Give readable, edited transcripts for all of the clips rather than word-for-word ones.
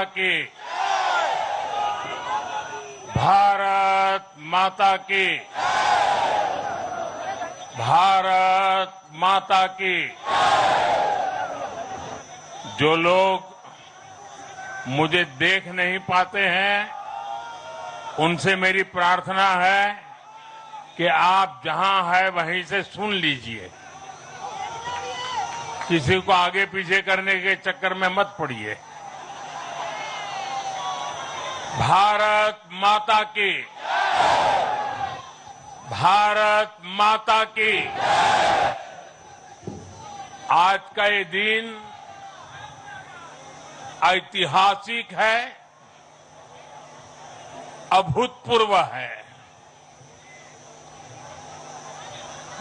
माता की, भारत माता की, भारत माता की। जो लोग मुझे देख नहीं पाते हैं, उनसे मेरी प्रार्थना है कि आप जहां है वहीं से सुन लीजिए, किसी को आगे पीछे करने के चक्कर में मत पड़िए। भारत माता की, भारत माता की। आज का ये दिन ऐतिहासिक है, अभूतपूर्व है।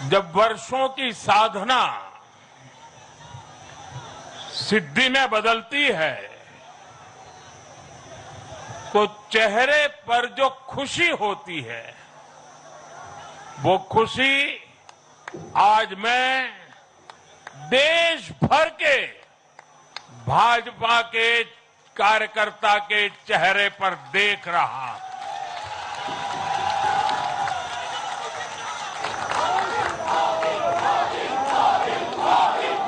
जब वर्षों की साधना सिद्धि में बदलती है, तो चेहरे पर जो खुशी होती है, वो खुशी आज मैं देश भर के भाजपा के कार्यकर्ता के चेहरे पर देख रहा हूं।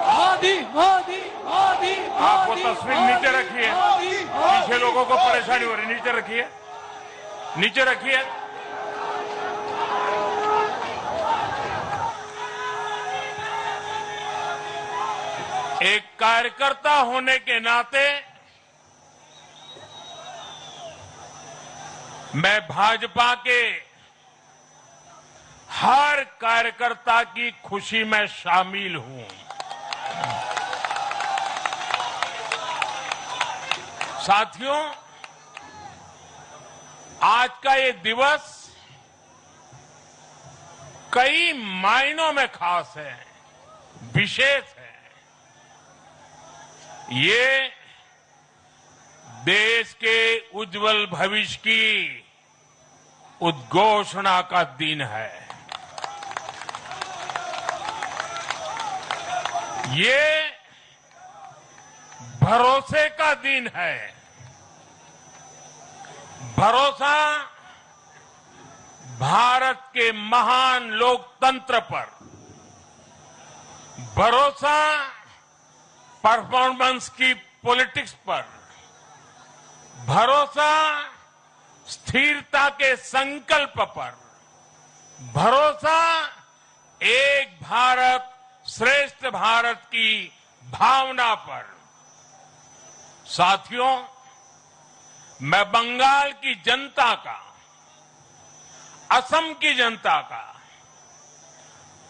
मोदी मोदी मोदी। आप वो तस्वीर नीचे रखिए, पीछे लोगों को परेशानी हो रही, नीचे रखिए, नीचे रखिए। एक कार्यकर्ता होने के नाते मैं भाजपा के हर कार्यकर्ता की खुशी में शामिल हूं। साथियों, आज का ये दिवस कई मायनों में खास है, विशेष है। ये देश के उज्जवल भविष्य की उद्घोषणा का दिन है। ये भरोसे का दिन है। भरोसा भारत के महान लोकतंत्र पर, भरोसा परफॉर्मेंस की पॉलिटिक्स पर, भरोसा स्थिरता के संकल्प पर, भरोसा एक भारत श्रेष्ठ भारत की भावना पर। साथियों, मैं बंगाल की जनता का, असम की जनता का,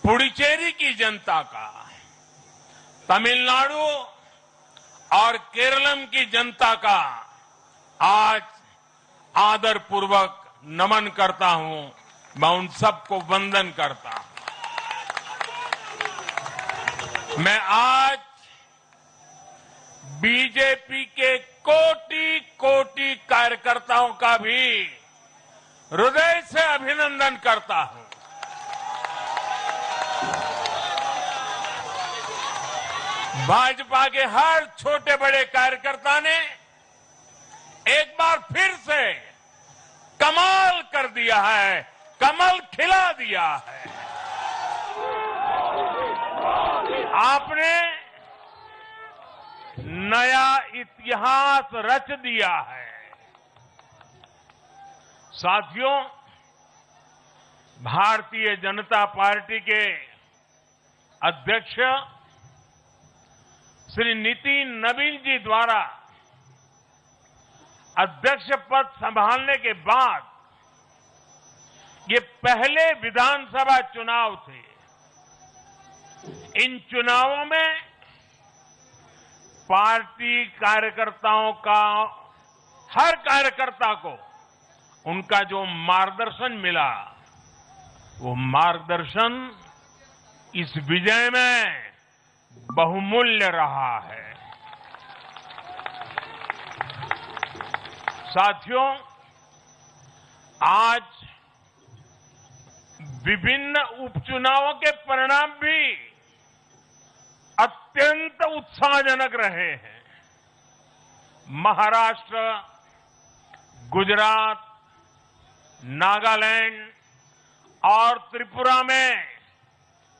पुडुचेरी की जनता का, तमिलनाडु और केरलम की जनता का आज आदरपूर्वक नमन करता हूं। मैं उन सबको वंदन करता हूं। मैं आज बीजेपी के कोटि कोटि कार्यकर्ताओं का भी हृदय से अभिनंदन करता हूं। भाजपा के हर छोटे बड़े कार्यकर्ता ने एक बार फिर से कमाल कर दिया है, कमल खिला दिया है। आपने नया इतिहास रच दिया है। साथियों, भारतीय जनता पार्टी के अध्यक्ष श्री नितिन नवीन जी द्वारा अध्यक्ष पद संभालने के बाद ये पहले विधानसभा चुनाव थे। इन चुनावों में पार्टी कार्यकर्ताओं का, हर कार्यकर्ता को उनका जो मार्गदर्शन मिला, वो मार्गदर्शन इस विजय में बहुमूल्य रहा है। साथियों, आज विभिन्न उपचुनावों के परिणाम भी अत्यंत उत्साहजनक रहे हैं। महाराष्ट्र, गुजरात, नागालैंड और त्रिपुरा में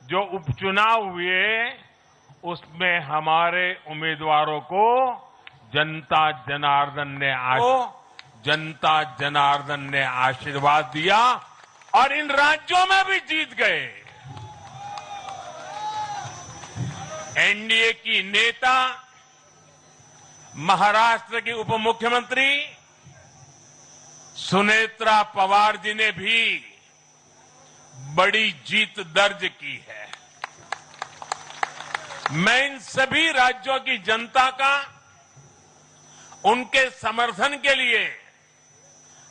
जो उपचुनाव हुए उसमें हमारे उम्मीदवारों को जनता जनार्दन ने आशीर्वाद दिया और इन राज्यों में भी जीत गए। एनडीए की नेता महाराष्ट्र की उप मुख्यमंत्री सुनेत्रा पवार जी ने भी बड़ी जीत दर्ज की है। मैं इन सभी राज्यों की जनता का उनके समर्थन के लिए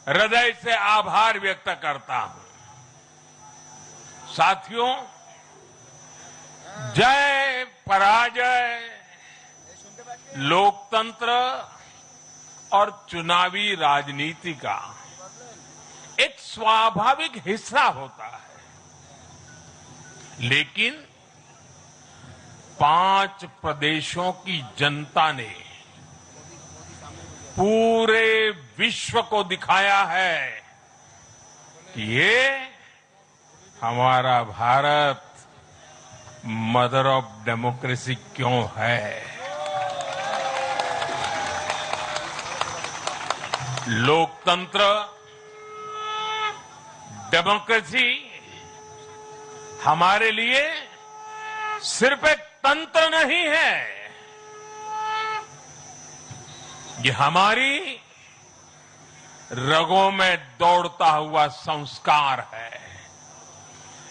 हृदय से आभार व्यक्त करता हूं। साथियों, जय पराजय लोकतंत्र और चुनावी राजनीति का एक स्वाभाविक हिस्सा होता है, लेकिन 5 प्रदेशों की जनता ने पूरे विश्व को दिखाया है कि ये हमारा भारत मदर ऑफ डेमोक्रेसी क्यों है। लोकतंत्र, डेमोक्रेसी हमारे लिए सिर्फ एक तंत्र नहीं है, ये हमारी रगों में दौड़ता हुआ संस्कार है।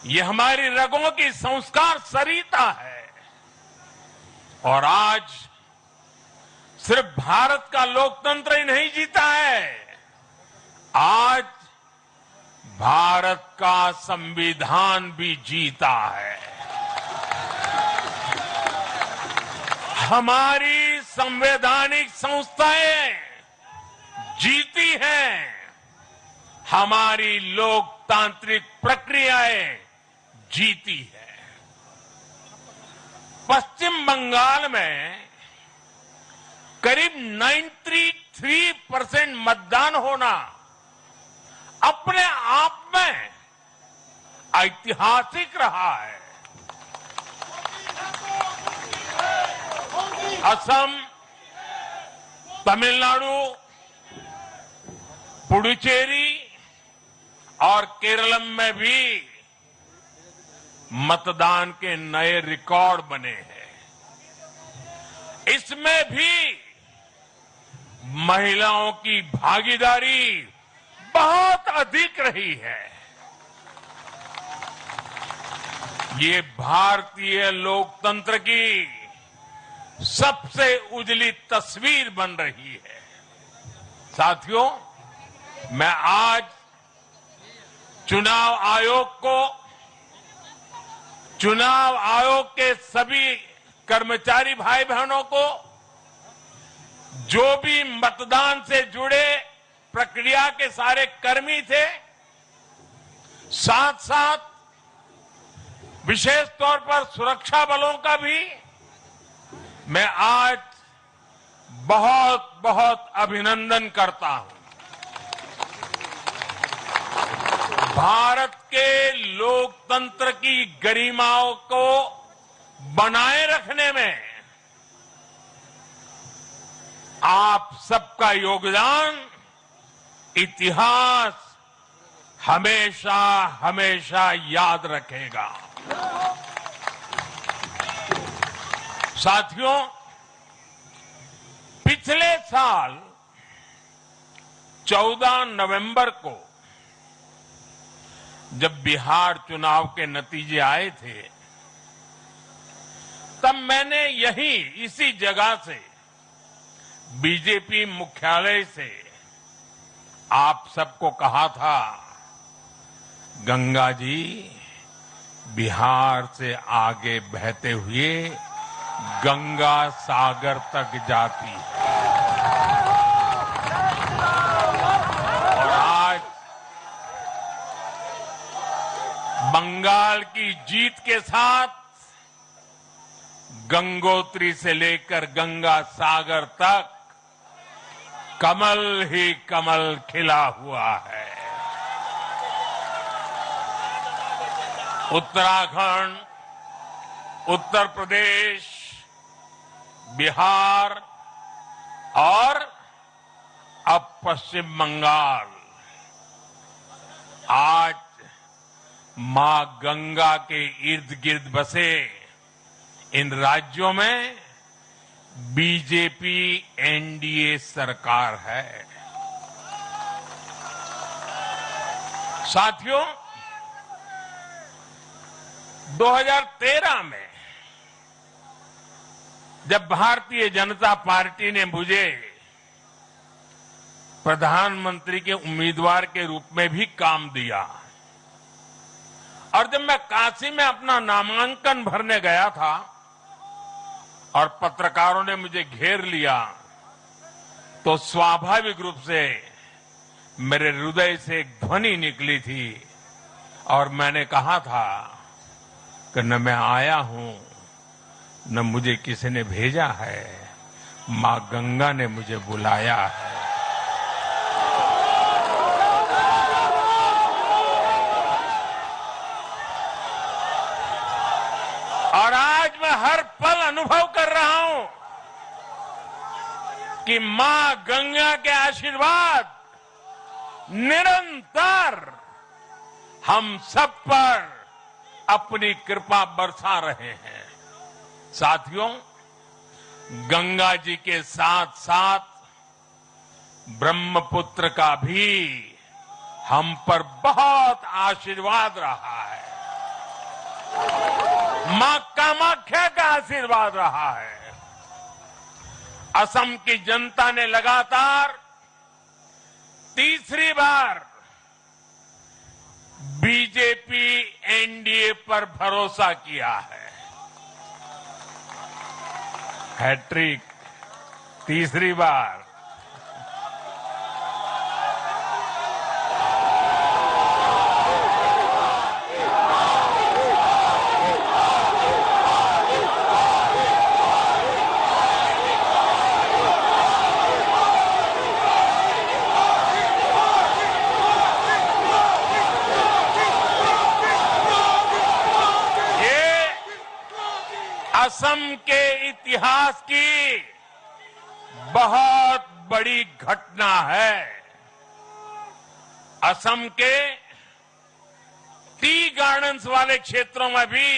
ये हमारी रगों की संस्कार सरिता है। और आज सिर्फ भारत का लोकतंत्र ही नहीं जीता है, आज भारत का संविधान भी जीता है। हमारी संवैधानिक संस्थाएं जीती हैं, हमारी लोकतांत्रिक प्रक्रियाएं जीती है। पश्चिम बंगाल में करीब 93% मतदान होना अपने आप में ऐतिहासिक रहा है। असम, तमिलनाडु, पुडुचेरी और केरलम में भी मतदान के नए रिकॉर्ड बने हैं। इसमें भी महिलाओं की भागीदारी बहुत अधिक रही है। ये भारतीय लोकतंत्र की सबसे उजली तस्वीर बन रही है। साथियों, मैं आज चुनाव आयोग के सभी कर्मचारी भाई बहनों को, जो भी मतदान से जुड़े प्रक्रिया के सारे कर्मी थे, साथ साथ विशेष तौर पर सुरक्षा बलों का भी मैं आज बहुत बहुत अभिनंदन करता हूं। भारत के लोकतंत्र की गरिमाओं को बनाए रखने में आप सबका योगदान इतिहास हमेशा हमेशा याद रखेगा। साथियों, पिछले साल 14 नवंबर को जब बिहार चुनाव के नतीजे आए थे, तब मैंने इसी जगह से बीजेपी मुख्यालय से आप सबको कहा था, गंगा जी बिहार से आगे बहते हुए गंगा सागर तक जाती है। और आज बंगाल की जीत के साथ गंगोत्री से लेकर गंगा सागर तक कमल ही कमल खिला हुआ है। उत्तराखंड, उत्तर प्रदेश, बिहार और अब पश्चिम बंगाल आज मां गंगा के इर्द गिर्द बसे इन राज्यों में बीजेपी एनडीए सरकार है। साथियों, 2013 में जब भारतीय जनता पार्टी ने मुझे प्रधानमंत्री के उम्मीदवार के रूप में भी काम दिया और जब मैं काशी में अपना नामांकन भरने गया था और पत्रकारों ने मुझे घेर लिया तो स्वाभाविक रूप से मेरे हृदय से एक ध्वनि निकली थी और मैंने कहा था कि न मैं आया हूं न मुझे किसी ने भेजा है, मां गंगा ने मुझे बुलाया है। और आज मैं हर पल अनुभव कर रहा हूं कि मां गंगा के आशीर्वाद निरंतर हम सब पर अपनी कृपा बरसा रहे हैं। साथियों, गंगा जी के साथ साथ ब्रह्मपुत्र का भी हम पर बहुत आशीर्वाद रहा है। मां कामाख्या का आशीर्वाद रहा है। असम की जनता ने लगातार तीसरी बार बीजेपी एनडीए पर भरोसा किया है। हैट्रिक, तीसरी बार। असम के इतिहास की बहुत बड़ी घटना है। असम के टी गार्डन्स वाले क्षेत्रों में भी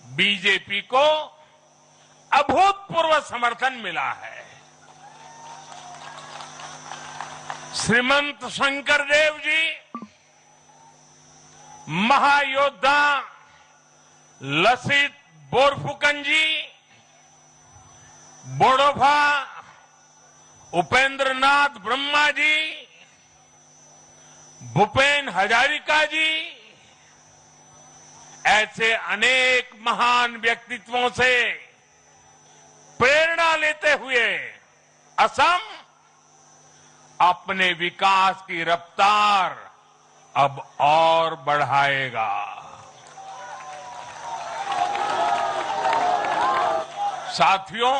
बीजेपी को अभूतपूर्व समर्थन मिला है। श्रीमंत शंकरदेव जी, महायोद्धा लसित बोरफुकन जी, बोडोफा उपेंद्र नाथ ब्रह्मा जी, भूपेन हजारिका जी, ऐसे अनेक महान व्यक्तित्वों से प्रेरणा लेते हुए असम अपने विकास की रफ्तार अब और बढ़ाएगा। साथियों,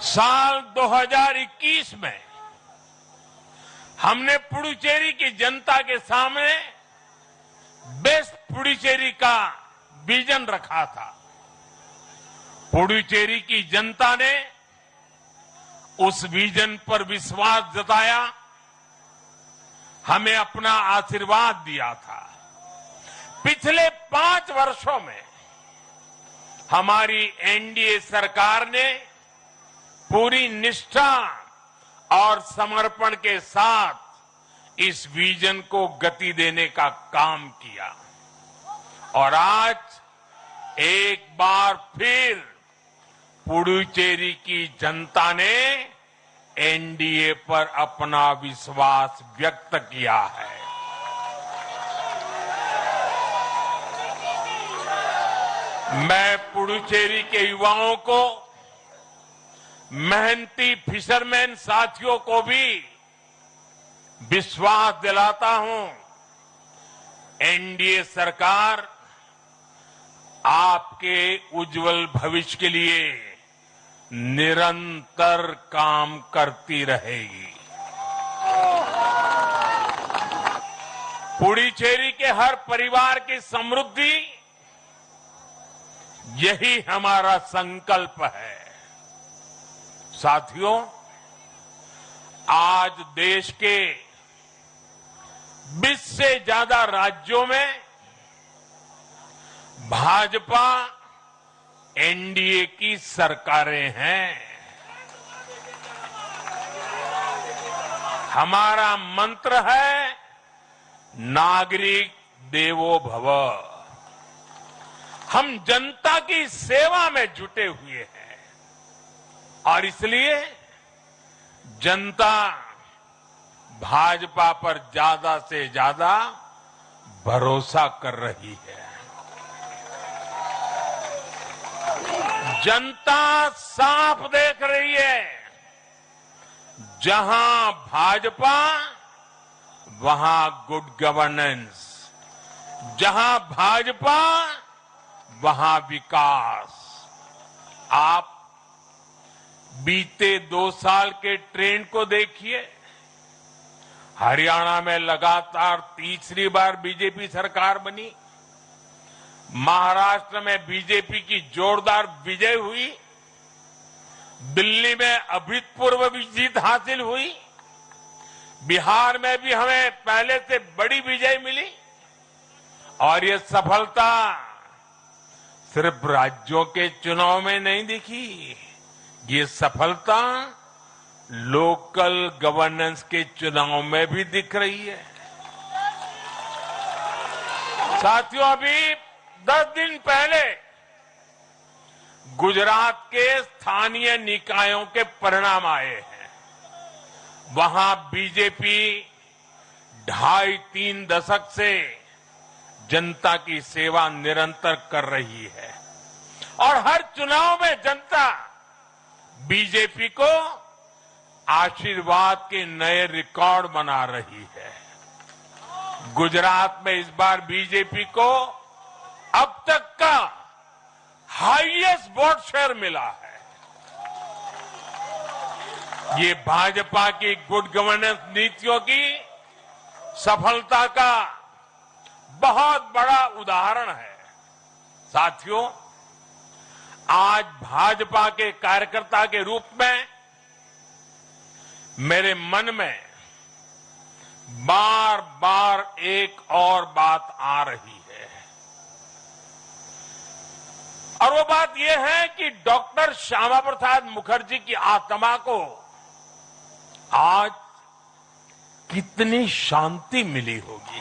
साल 2021 में हमने पुडुचेरी की जनता के सामने बेस्ट पुडुचेरी का विजन रखा था। पुडुचेरी की जनता ने उस विजन पर विश्वास जताया, हमें अपना आशीर्वाद दिया था। पिछले 5 वर्षों में हमारी एनडीए सरकार ने पूरी निष्ठा और समर्पण के साथ इस विजन को गति देने का काम किया और आज एक बार फिर पुडुचेरी की जनता ने एनडीए पर अपना विश्वास व्यक्त किया है। मैं पुडुचेरी के युवाओं को, मेहनती फिशरमैन साथियों को भी विश्वास दिलाता हूं, एनडीए सरकार आपके उज्जवल भविष्य के लिए निरंतर काम करती रहेगी। पुडुचेरी के हर परिवार की समृद्धि, यही हमारा संकल्प है। साथियों, आज देश के 20 से ज्यादा राज्यों में भाजपा एनडीए की सरकारें हैं। हमारा मंत्र है नागरिक देवो भव। हम जनता की सेवा में जुटे हुए हैं और इसलिए जनता भाजपा पर ज्यादा से ज्यादा भरोसा कर रही है। जनता साफ देख रही है, जहां भाजपा वहां गुड गवर्नेंस, जहां भाजपा वहां विकास। आप बीते 2 साल के ट्रेंड को देखिए। हरियाणा में लगातार तीसरी बार बीजेपी सरकार बनी, महाराष्ट्र में बीजेपी की जोरदार विजय हुई, दिल्ली में अभूतपूर्व जीत हासिल हुई, बिहार में भी हमें पहले से बड़ी विजय मिली और ये सफलता सिर्फ राज्यों के चुनाव में नहीं दिखी, ये सफलता लोकल गवर्नेंस के चुनाव में भी दिख रही है। साथियों, अभी 10 दिन पहले गुजरात के स्थानीय निकायों के परिणाम आए हैं। वहां बीजेपी 2.5-3 दशक से जनता की सेवा निरंतर कर रही है और हर चुनाव में जनता बीजेपी को आशीर्वाद के नए रिकॉर्ड बना रही है। गुजरात में इस बार बीजेपी को अब तक का हाईएस्ट वोट शेयर मिला है। ये भाजपा की गुड गवर्नेंस नीतियों की सफलता का बहुत बड़ा उदाहरण है। साथियों, आज भाजपा के कार्यकर्ता के रूप में मेरे मन में बार बार एक और बात आ रही है और वो बात यह है कि डॉक्टर श्यामा प्रसाद मुखर्जी की आत्मा को आज कितनी शांति मिली होगी।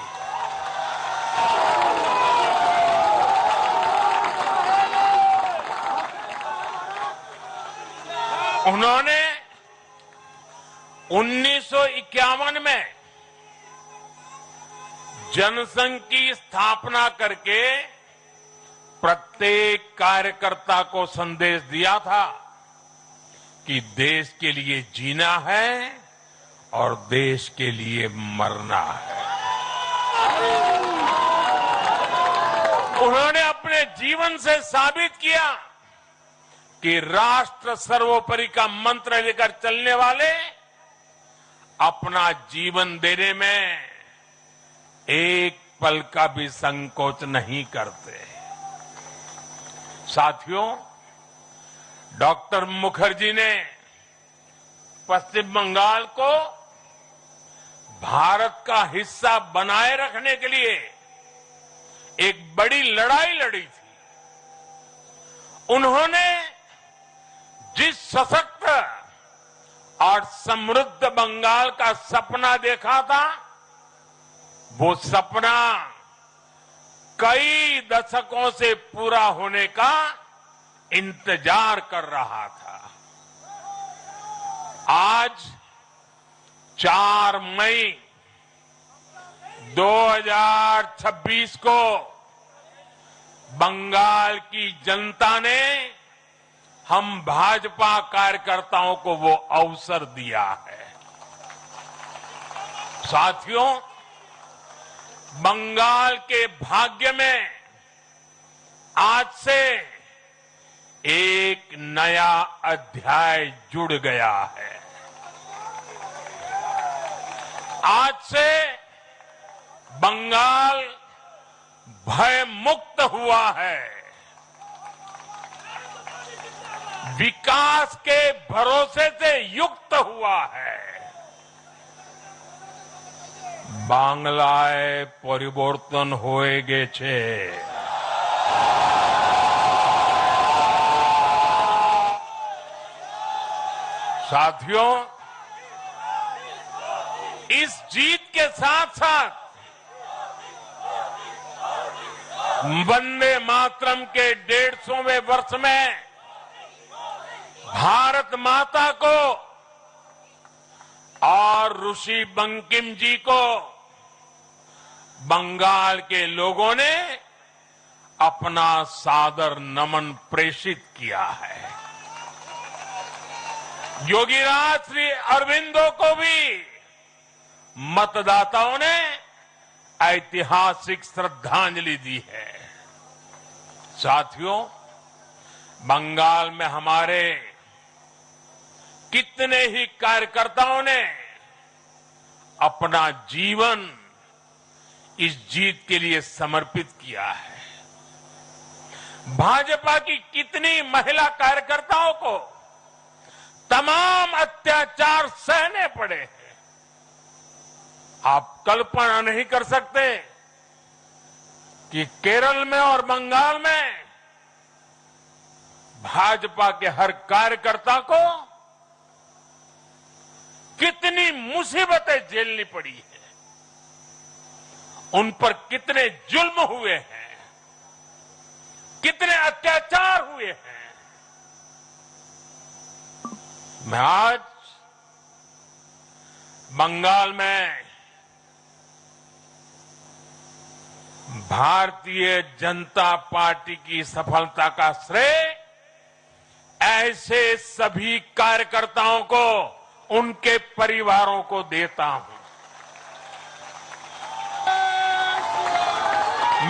उन्होंने 1951 में जनसंघ की स्थापना करके प्रत्येक कार्यकर्ता को संदेश दिया था कि देश के लिए जीना है और देश के लिए मरना है। उन्होंने अपने जीवन से साबित किया कि राष्ट्र सर्वोपरि का मंत्र लेकर चलने वाले अपना जीवन देने में एक पल का भी संकोच नहीं करते। साथियों, डॉक्टर मुखर्जी ने पश्चिम बंगाल को भारत का हिस्सा बनाए रखने के लिए एक बड़ी लड़ाई लड़ी थी। उन्होंने जिस सशक्त और समृद्ध बंगाल का सपना देखा था, वो सपना कई दशकों से पूरा होने का इंतजार कर रहा था। आज 4 मई 2026 को बंगाल की जनता ने हम भाजपा कार्यकर्ताओं को वो अवसर दिया है। साथियों, बंगाल के भाग्य में आज से एक नया अध्याय जुड़ गया है। आज से बंगाल भय मुक्त हुआ है, विकास के भरोसे से युक्त हुआ है। बांग्लाय परिवर्तन होए गेछे। साथियों, इस जीत के साथ साथ वंदे मातरम के 150वें वर्ष में भारत माता को और ऋषि बंकिम जी को बंगाल के लोगों ने अपना सादर नमन प्रेषित किया है। योगीराज श्री अरविंदो को भी मतदाताओं ने ऐतिहासिक श्रद्धांजलि दी है। साथियों, बंगाल में हमारे कितने ही कार्यकर्ताओं ने अपना जीवन इस जीत के लिए समर्पित किया है। भाजपा की कितनी महिला कार्यकर्ताओं को तमाम अत्याचार सहने पड़े हैं। आप कल्पना नहीं कर सकते कि केरल में और बंगाल में भाजपा के हर कार्यकर्ता को कितनी मुसीबतें झेलनी पड़ी है, उन पर कितने जुल्म हुए हैं, कितने अत्याचार हुए हैं। मैं आज बंगाल में भारतीय जनता पार्टी की सफलता का श्रेय ऐसे सभी कार्यकर्ताओं को, उनके परिवारों को देता हूं।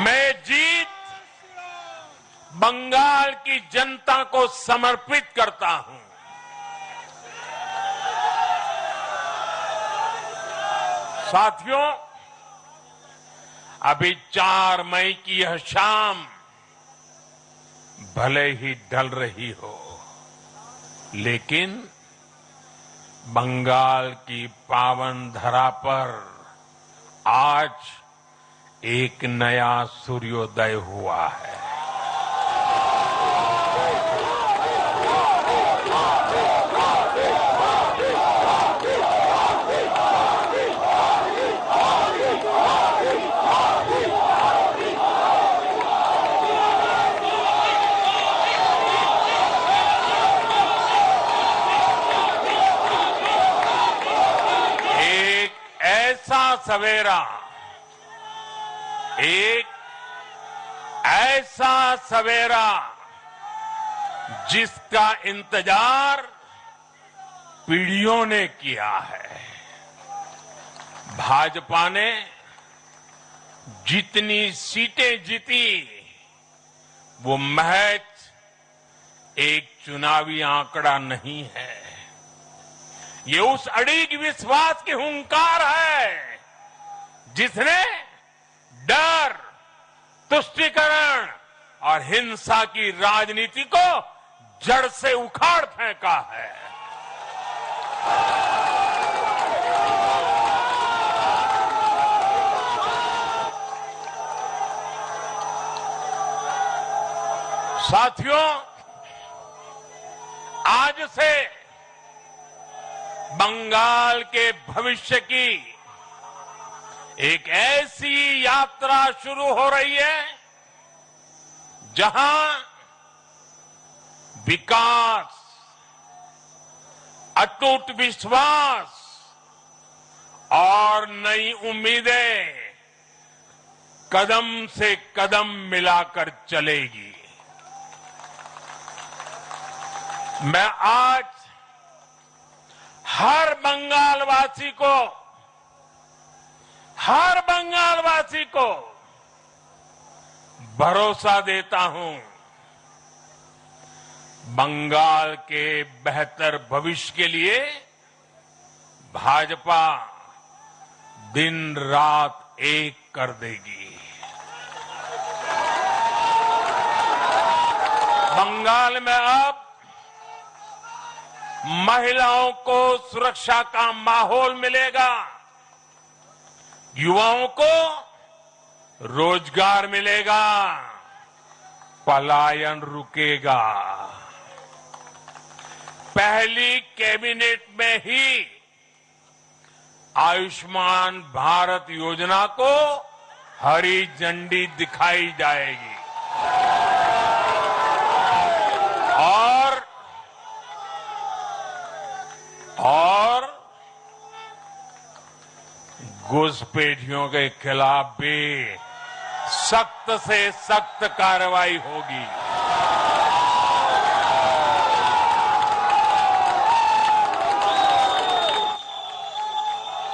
मैं जीत बंगाल की जनता को समर्पित करता हूं। साथियों, अभी 4 मई की यह शाम भले ही ढल रही हो, लेकिन बंगाल की पावन धरा पर आज एक नया सूर्योदय हुआ है। एक ऐसा सवेरा जिसका इंतजार पीढ़ियों ने किया है। भाजपा ने जितनी सीटें जीती वो महज एक चुनावी आंकड़ा नहीं है, ये उस अड़िग विश्वास की हुंकार है जिसने डर, तुष्टीकरण और हिंसा की राजनीति को जड़ से उखाड़ फेंका है। साथियों, आज से बंगाल के भविष्य की एक ऐसी यात्रा शुरू हो रही है जहां विकास, अटूट विश्वास और नई उम्मीदें कदम से कदम मिलाकर चलेगी। मैं आज हर बंगालवासी को भरोसा देता हूं बंगाल के बेहतर भविष्य के लिए भाजपा दिन रात एक कर देगी। बंगाल में अब महिलाओं को सुरक्षा का माहौल मिलेगा, युवाओं को रोजगार मिलेगा, पलायन रुकेगा। पहली कैबिनेट में ही आयुष्मान भारत योजना को हरी झंडी दिखाई जाएगी और घुसपैठियों के खिलाफ भी सख्त से सख्त कार्रवाई होगी।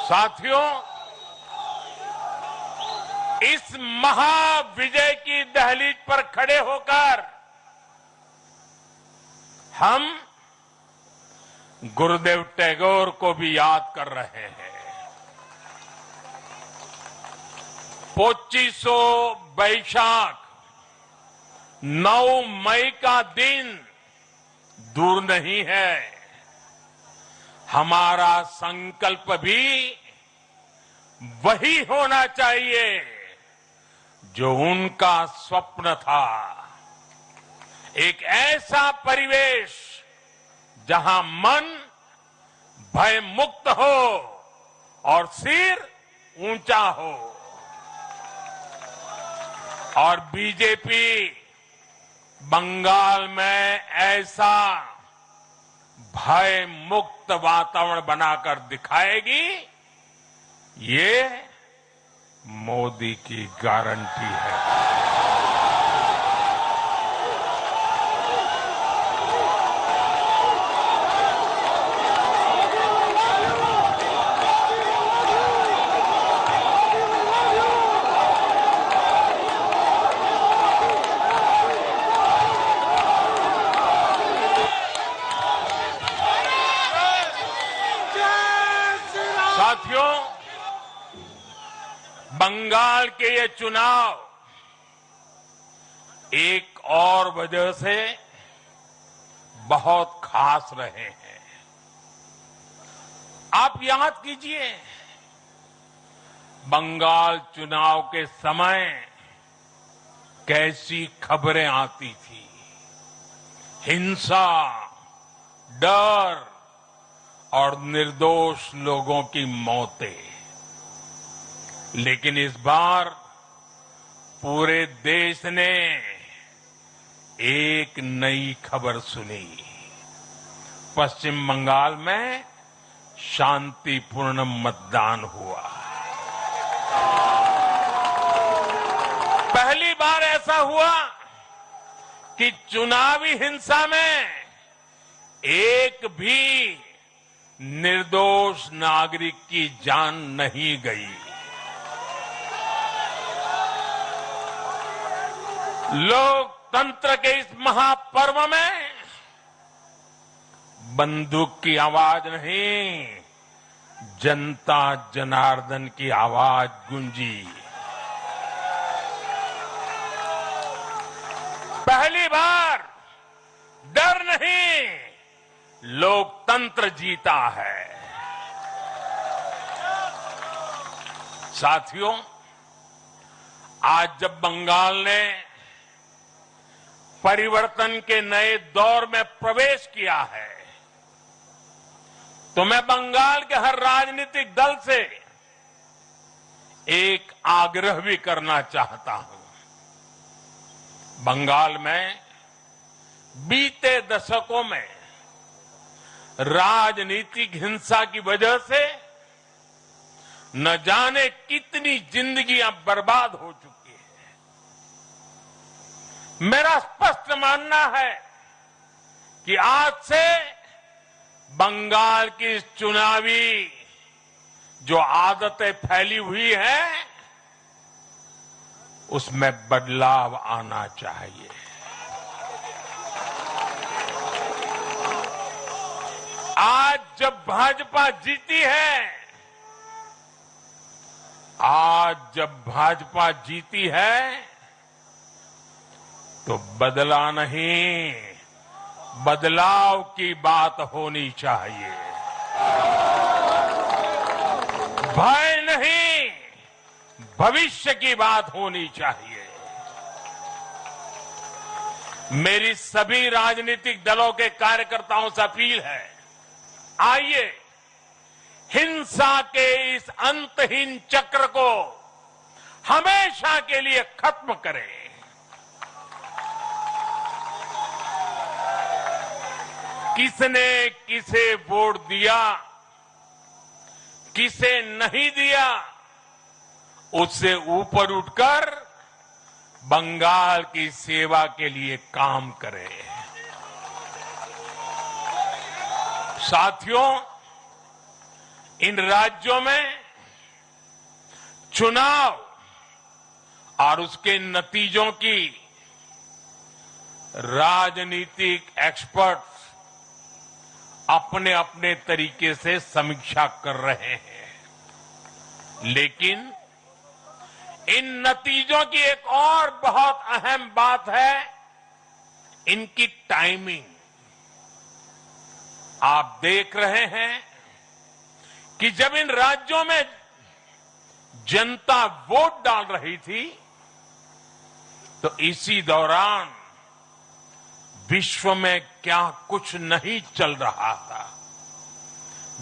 साथियों, इस महाविजय की दहलीज पर खड़े होकर हम गुरुदेव टैगोर को भी याद कर रहे हैं। 25 बैशाख 9 मई का दिन दूर नहीं है। हमारा संकल्प भी वही होना चाहिए जो उनका स्वप्न था। एक ऐसा परिवेश जहां मन भय मुक्त हो और सिर ऊंचा हो। और बीजेपी बंगाल में ऐसा भय मुक्त वातावरण बनाकर दिखाएगी, ये मोदी की गारंटी है। साथियों, बंगाल के ये चुनाव एक और वजह से बहुत खास रहे हैं। आप याद कीजिए, बंगाल चुनाव के समय कैसी खबरें आती थी। हिंसा, डर और निर्दोष लोगों की मौतें। लेकिन इस बार पूरे देश ने एक नई खबर सुनी। पश्चिम बंगाल में शांतिपूर्ण मतदान हुआ। पहली बार ऐसा हुआ कि चुनावी हिंसा में एक भी निर्दोष नागरिक की जान नहीं गई। लोकतंत्र के इस महापर्व में बंदूक की आवाज नहीं, जनता जनार्दन की आवाज गूंजी। पहली बार डर नहीं, लोकतंत्र जीता है। साथियों, आज जब बंगाल ने परिवर्तन के नए दौर में प्रवेश किया है, तो मैं बंगाल के हर राजनीतिक दल से एक आग्रह भी करना चाहता हूं। बंगाल में बीते दशकों में राजनीतिक हिंसा की वजह से न जाने कितनी जिंदगियां बर्बाद हो चुकी हैं। मेरा स्पष्ट मानना है कि आज से बंगाल की इस चुनावी जो आदतें फैली हुई हैं, उसमें बदलाव आना चाहिए। आज जब भाजपा जीती है, आज जब भाजपा जीती है, तो बदला नहीं, बदलाव की बात होनी चाहिए। भय नहीं, भविष्य की बात होनी चाहिए। मेरी सभी राजनीतिक दलों के कार्यकर्ताओं से अपील है, आइए हिंसा के इस अंतहीन चक्र को हमेशा के लिए खत्म करें। किसने किसे वोट दिया, किसे नहीं दिया, उससे ऊपर उठकर बंगाल की सेवा के लिए काम करें। साथियों, इन राज्यों में चुनाव और उसके नतीजों की राजनीतिक एक्सपर्ट्स अपने अपने तरीके से समीक्षा कर रहे हैं, लेकिन इन नतीजों की एक और बहुत अहम बात है इनकी टाइमिंग। आप देख रहे हैं कि जब इन राज्यों में जनता वोट डाल रही थी, तो इसी दौरान विश्व में क्या कुछ नहीं चल रहा था।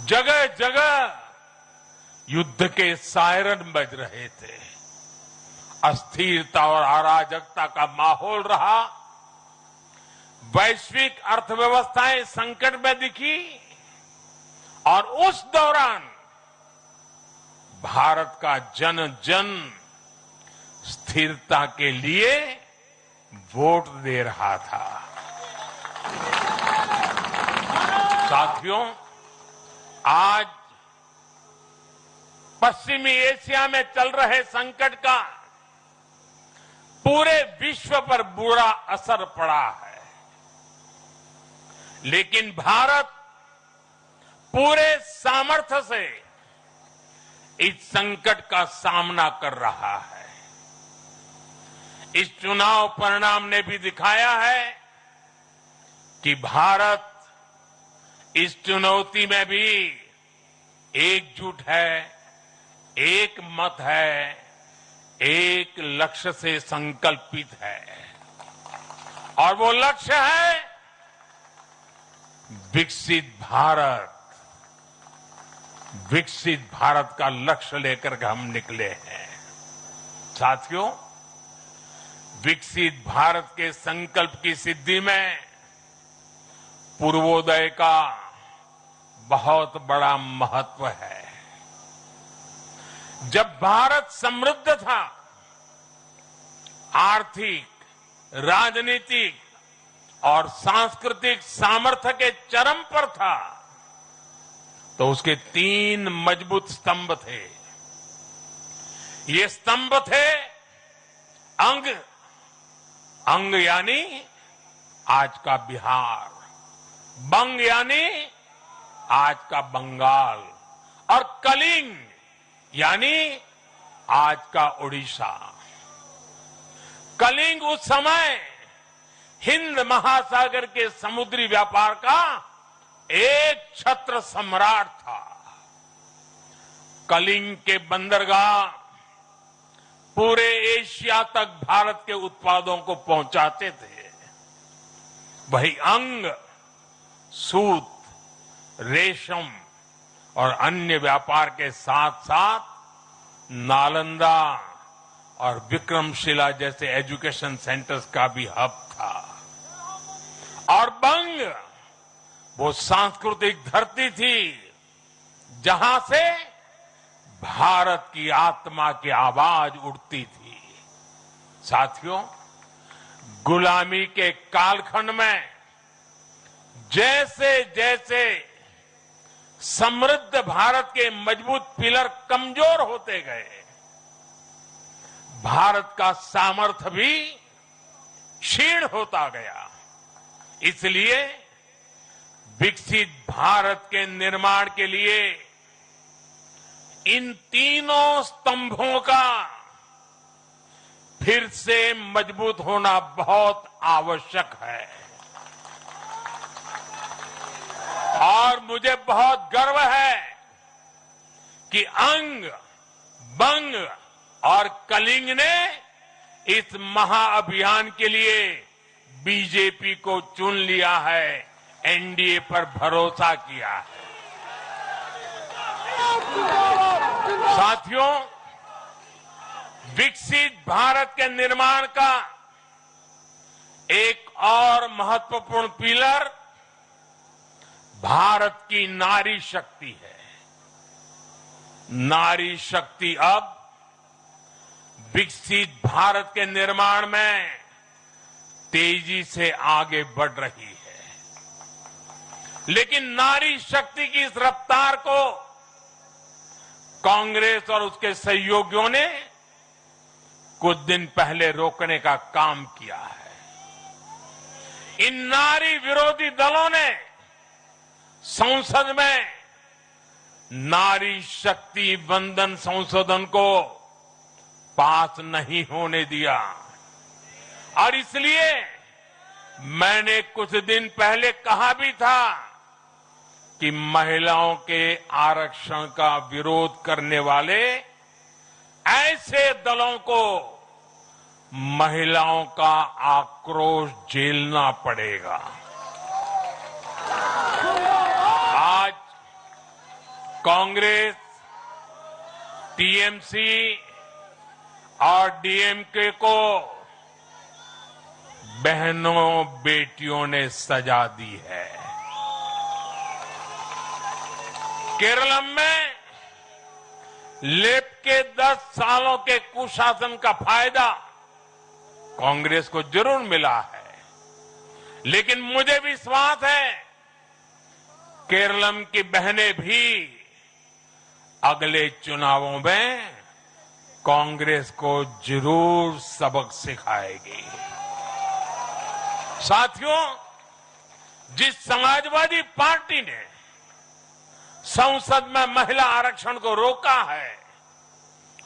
जगह जगह युद्ध के सायरन बज रहे थे, अस्थिरता और अराजकता का माहौल रहा, वैश्विक अर्थव्यवस्थाएं संकट में दिखी, और उस दौरान भारत का जन जन स्थिरता के लिए वोट दे रहा था। साथियों, आज पश्चिमी एशिया में चल रहे संकट का पूरे विश्व पर बुरा असर पड़ा है, लेकिन भारत पूरे सामर्थ्य से इस संकट का सामना कर रहा है। इस चुनाव परिणाम ने भी दिखाया है कि भारत इस चुनौती में भी एकजुट है, एक मत है, एक लक्ष्य से संकल्पित है, और वो लक्ष्य है विकसित भारत। विकसित भारत का लक्ष्य लेकर के हम निकले हैं। साथियों, विकसित भारत के संकल्प की सिद्धि में पूर्वोदय का बहुत बड़ा महत्व है। जब भारत समृद्ध था, आर्थिक, राजनीतिक और सांस्कृतिक सामर्थ्य के चरम पर था, तो उसके 3 मजबूत स्तंभ थे। ये स्तंभ थे अंग, अंग यानी आज का बिहार, बंग यानी आज का बंगाल, और कलिंग यानी आज का उड़ीसा। कलिंग उस समय हिंद महासागर के समुद्री व्यापार का एक छत्र सम्राट था। कलिंग के बंदरगाह पूरे एशिया तक भारत के उत्पादों को पहुंचाते थे। वही अंग सूत, रेशम और अन्य व्यापार के साथ साथ नालंदा और विक्रमशिला जैसे एजुकेशन सेंटर्स का भी हब था। और बंग वो सांस्कृतिक धरती थी जहां से भारत की आत्मा की आवाज उठती थी। साथियों, गुलामी के कालखंड में जैसे जैसे समृद्ध भारत के मजबूत पिलर कमजोर होते गए, भारत का सामर्थ्य भी क्षीण होता गया। इसलिए विकसित भारत के निर्माण के लिए इन तीनों स्तंभों का फिर से मजबूत होना बहुत आवश्यक है। और मुझे बहुत गर्व है कि अंग, बंग और कलिंग ने इस महाअभियान के लिए बीजेपी को चुन लिया है, एनडीए पर भरोसा किया है। साथियों, विकसित भारत के निर्माण का एक और महत्वपूर्ण पिलर भारत की नारी शक्ति है। नारी शक्ति अब विकसित भारत के निर्माण में तेजी से आगे बढ़ रही है, लेकिन नारी शक्ति की इस रफ्तार को कांग्रेस और उसके सहयोगियों ने कुछ दिन पहले रोकने का काम किया है। इन नारी विरोधी दलों ने संसद में नारी शक्ति वंदन संशोधन को पास नहीं होने दिया और इसलिए मैंने कुछ दिन पहले कहा भी था कि महिलाओं के आरक्षण का विरोध करने वाले ऐसे दलों को महिलाओं का आक्रोश झेलना पड़ेगा। आज कांग्रेस, टीएमसी और डीएमके को बहनों बेटियों ने सजा दी है। केरल में लेफ्ट के 10 सालों के कुशासन का फायदा कांग्रेस को जरूर मिला है, लेकिन मुझे विश्वास है केरल की बहनें भी अगले चुनावों में कांग्रेस को जरूर सबक सिखाएगी। साथियों, जिस समाजवादी पार्टी ने संसद में महिला आरक्षण को रोका है,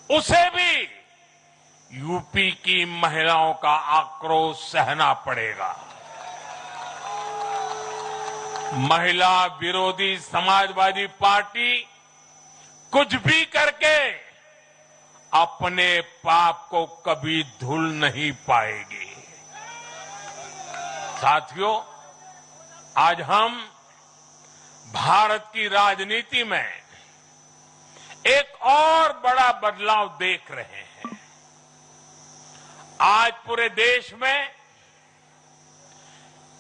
उसे भी यूपी की महिलाओं का आक्रोश सहना पड़ेगा। महिला विरोधी समाजवादी पार्टी कुछ भी करके अपने पाप को कभी धुल नहीं पाएगी। साथियों, आज हम भारत की राजनीति में एक और बड़ा बदलाव देख रहे हैं। आज पूरे देश में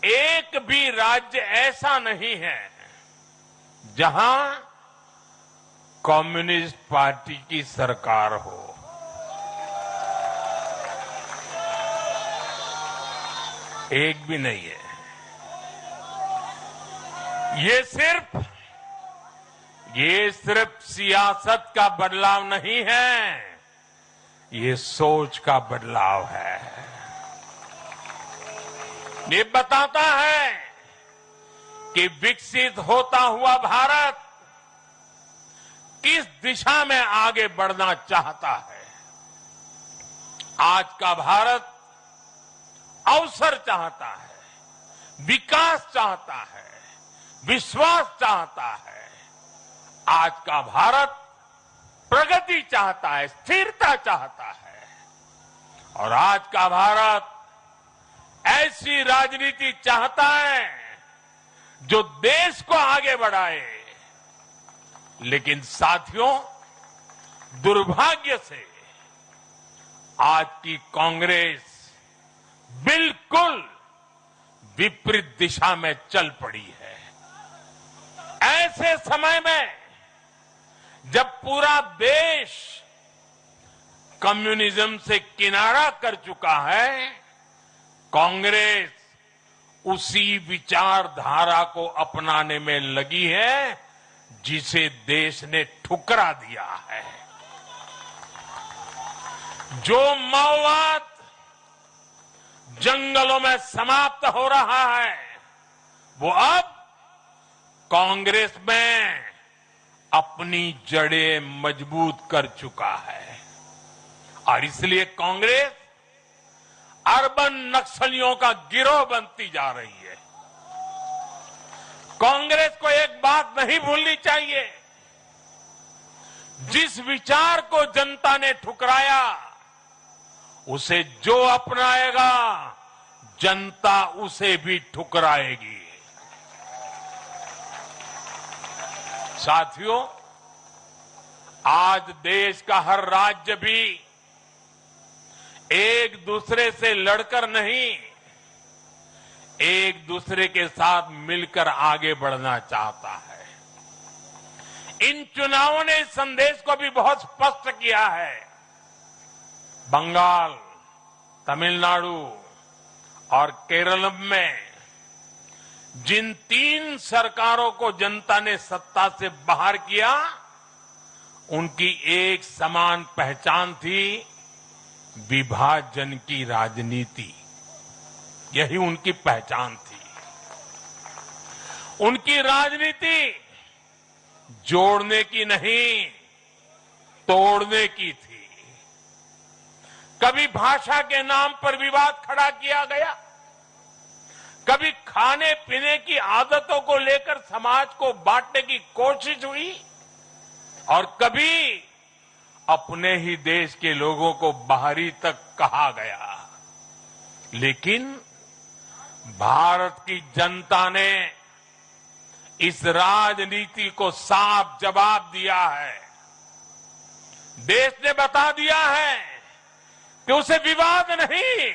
एक भी राज्य ऐसा नहीं है जहां कम्युनिस्ट पार्टी की सरकार हो। एक भी नहीं है। ये सिर्फ सियासत का बदलाव नहीं है, ये सोच का बदलाव है। ये बताता है कि विकसित होता हुआ भारत किस दिशा में आगे बढ़ना चाहता है। आज का भारत अवसर चाहता है, विकास चाहता है, विश्वास चाहता है। आज का भारत प्रगति चाहता है, स्थिरता चाहता है और आज का भारत ऐसी राजनीति चाहता है जो देश को आगे बढ़ाए। लेकिन साथियों, दुर्भाग्य से आज की कांग्रेस बिल्कुल विपरीत दिशा में चल पड़ी है। ऐसे समय में जब पूरा देश कम्युनिज्म से किनारा कर चुका है, कांग्रेस उसी विचारधारा को अपनाने में लगी है जिसे देश ने ठुकरा दिया है। जो माओवाद जंगलों में समाप्त हो रहा है, वो अब कांग्रेस में अपनी जड़ें मजबूत कर चुका है और इसलिए कांग्रेस अर्बन नक्सलियों का गिरोह बनती जा रही है। कांग्रेस को एक बात नहीं भूलनी चाहिए, जिस विचार को जनता ने ठुकराया उसे जो अपनाएगा जनता उसे भी ठुकराएगी। साथियों, आज देश का हर राज्य भी एक दूसरे से लड़कर नहीं, एक दूसरे के साथ मिलकर आगे बढ़ना चाहता है। इन चुनावों ने इस संदेश को भी बहुत स्पष्ट किया है। बंगाल, तमिलनाडु और केरल में जिन 3 सरकारों को जनता ने सत्ता से बाहर किया, उनकी एक समान पहचान थी, विभाजन की राजनीति। यही उनकी पहचान थी। उनकी राजनीति जोड़ने की नहीं, तोड़ने की थी। कभी भाषा के नाम पर विवाद खड़ा किया गया, कभी खाने पीने की आदतों को लेकर समाज को बांटने की कोशिश हुई और कभी अपने ही देश के लोगों को बाहरी तक कहा गया। लेकिन भारत की जनता ने इस राजनीति को साफ जवाब दिया है। देश ने बता दिया है कि उसे विवाद नहीं,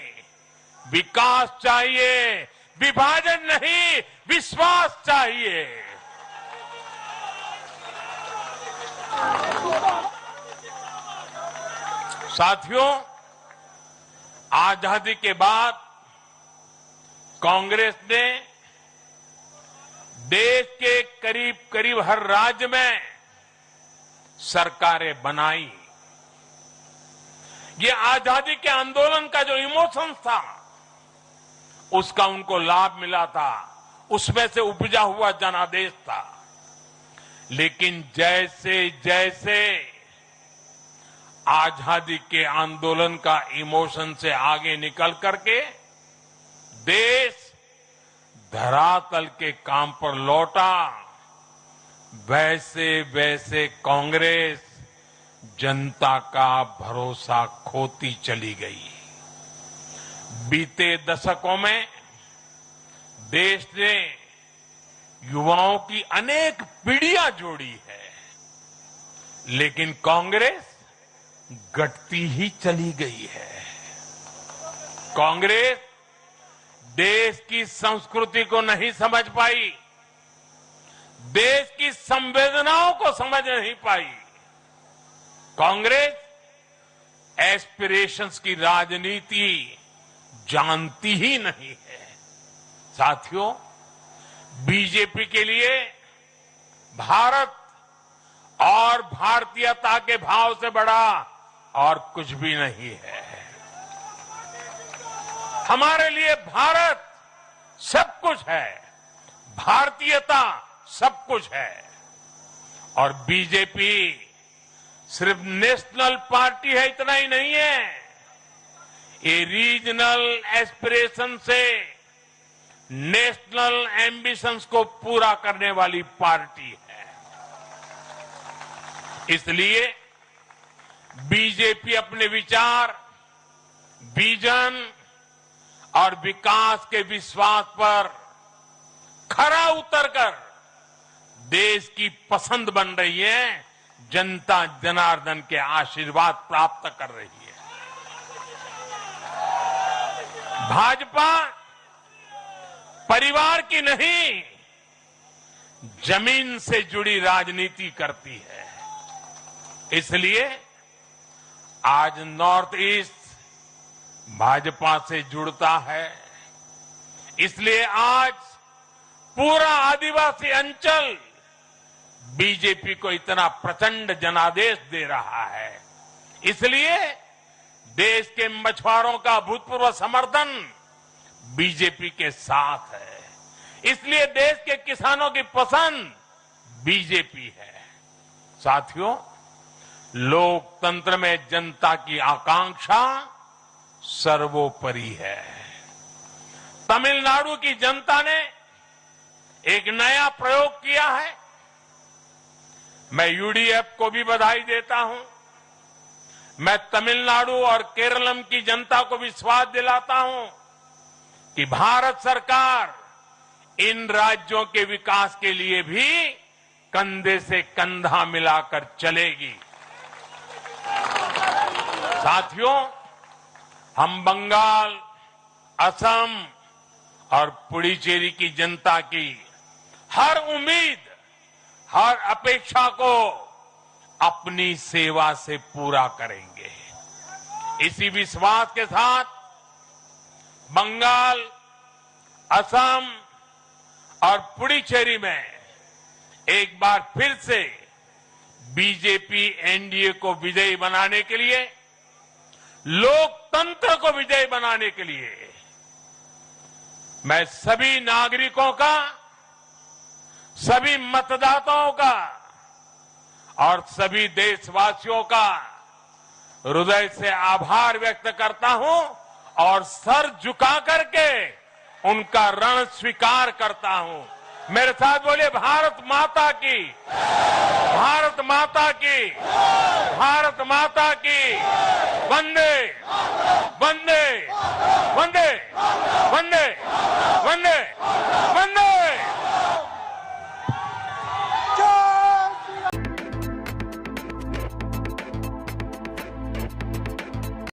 विकास चाहिए, विभाजन नहीं, विश्वास चाहिए। साथियों, आजादी के बाद कांग्रेस ने देश के करीब करीब हर राज्य में सरकारें बनाई। ये आजादी के आंदोलन का जो इमोशन था, उसका उनको लाभ मिला था, उसमें से उपजा हुआ जनादेश था। लेकिन जैसे जैसे आजादी के आंदोलन का इमोशन से आगे निकल करके देश धरातल के काम पर लौटा, वैसे वैसे कांग्रेस जनता का भरोसा खोती चली गई। बीते दशकों में देश ने युवाओं की अनेक पीढ़ियां जोड़ी है, लेकिन कांग्रेस घटती ही चली गई है। कांग्रेस देश की संस्कृति को नहीं समझ पाई, देश की संवेदनाओं को समझ नहीं पाई। कांग्रेस एस्पिरेशंस की राजनीति जानती ही नहीं है। साथियों, बीजेपी के लिए भारत और भारतीयता के भाव से बड़ा और कुछ भी नहीं है। हमारे लिए भारत सब कुछ है, भारतीयता सब कुछ है। और बीजेपी सिर्फ नेशनल पार्टी है, इतना ही नहीं है, ये रीजनल एस्पिरेशन से नेशनल एम्बिशंस को पूरा करने वाली पार्टी है। इसलिए बीजेपी अपने विचार, विजन और विकास के विश्वास पर खरा उतरकर देश की पसंद बन रही है, जनता जनार्दन के आशीर्वाद प्राप्त कर रही है। भाजपा परिवार की नहीं, जमीन से जुड़ी राजनीति करती है। इसलिए आज नॉर्थ ईस्ट भाजपा से जुड़ता है। इसलिए आज पूरा आदिवासी अंचल बीजेपी को इतना प्रचंड जनादेश दे रहा है। इसलिए देश के मछुआरों का भूतपूर्व समर्थन बीजेपी के साथ है। इसलिए देश के किसानों की पसंद बीजेपी है। साथियों, लोकतंत्र में जनता की आकांक्षा सर्वोपरि है। तमिलनाडु की जनता ने एक नया प्रयोग किया है। मैं यूडीएफ को भी बधाई देता हूं। मैं तमिलनाडु और केरलम की जनता को विश्वास दिलाता हूं कि भारत सरकार इन राज्यों के विकास के लिए भी कंधे से कंधा मिलाकर चलेगी। साथियों, हम बंगाल, असम और पुडुचेरी की जनता की हर उम्मीद, हर अपेक्षा को अपनी सेवा से पूरा करेंगे। इसी विश्वास के साथ बंगाल, असम और पुडुचेरी में एक बार फिर से बीजेपी एनडीए को विजयी बनाने के लिए, लोकतंत्र को विजयी बनाने के लिए मैं सभी नागरिकों का, सभी मतदाताओं का और सभी देशवासियों का हृदय से आभार व्यक्त करता हूं और सर झुका करके उनका ऋण स्वीकार करता हूं। मेरे साथ बोलिए, भारत माता की, भारत माता की, भारत माता की, वंदे वंदे वंदे वंदे वंदे वंदे।